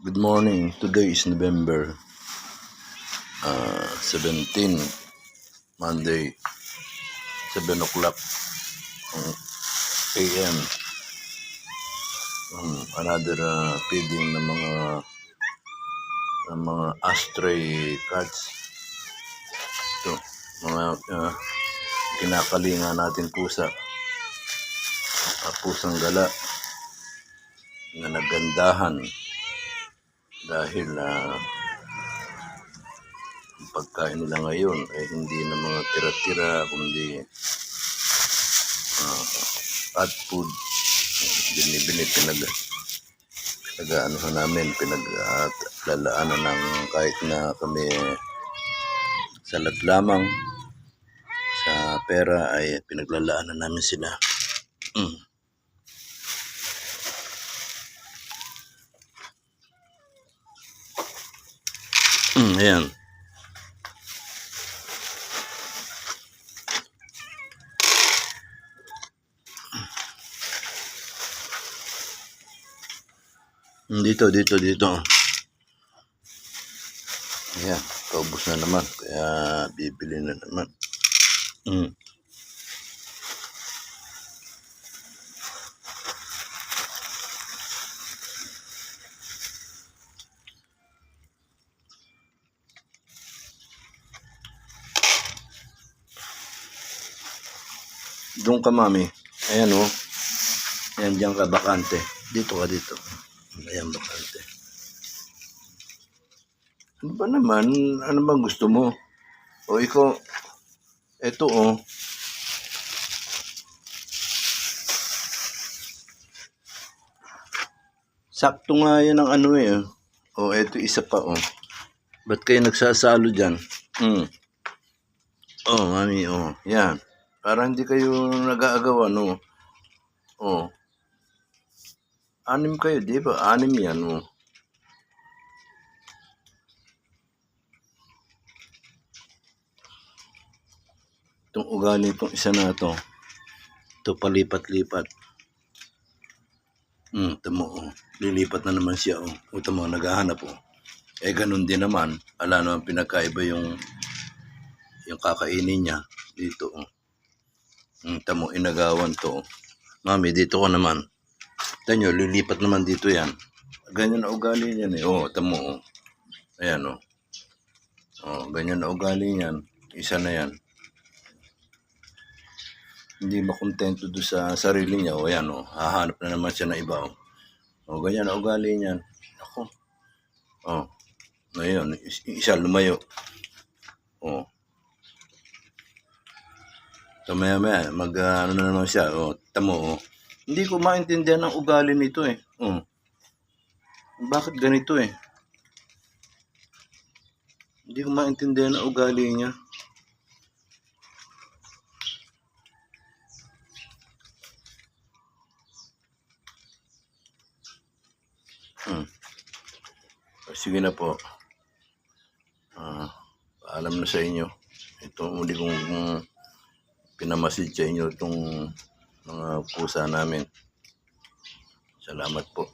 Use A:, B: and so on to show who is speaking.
A: Good morning. Today is November 17, Monday, 7 o'clock a.m. Another feeding ng mga stray cats. Ito, mga kinakalinga natin pusa. Pusang gala na nagandahan dahil ang pagkain nila ngayon ay hindi na mga tira-tira kundi cat food. Binibili pinag-aanohan namin, pinaglalaanan ng kahit na kami salat lamang sa pera ay pinaglalaanan namin sila. Ayan. Dito. Ayan, paubos na naman. Kaya bibili na naman. Doon ka, mami. Ayan, oh. Ayan, diyan ka, bakante. Dito ka, dito. Ayan, bakante. Ano ba naman? Ano bang gusto mo? O ikaw, eto, oh. Sakto nga yan ang ano eh. O, eto isa pa, oh. Ba't kayo nagsasalo dyan? Oh, mami, oh. Yan. Para hindi kayo nag-aagawan, no? Oh. 6 kayo, di ba? 6 yan, oh. Itong ugali itong isa na to. Ito palipat-lipat. Tamo, oh. Lilipat na naman siya, oh. Tamo, naghahanap, oh. Ganun din naman. Ala naman pinagkaiba yung kakainin niya. Dito, oh. Tamo, inagawan to, oh. Mami, dito ko naman. Tanyo, lilipat naman dito yan. Ganyan na ugali niyan, eh. Oh, tamo, oh. Ayan, oh. Oh, ganyan na ugali niyan. Isa na yan. Hindi makontento doon sa sarili niya. O yan, o. Hahanap na naman siya na iba, o. O, ganyan na ugali niyan. Ako. O. Ngayon, isa lumayo. O. So, maya, ano na naman siya. O, tamo, o. Hindi ko maintindihan ang ugali nito, eh. O. Bakit ganito, eh? Hindi ko maintindihan ang ugali niya. Sige na po. Paalam na sa inyo. Ito muli kong pinamasid sa inyo itong mga pusa namin. Salamat po.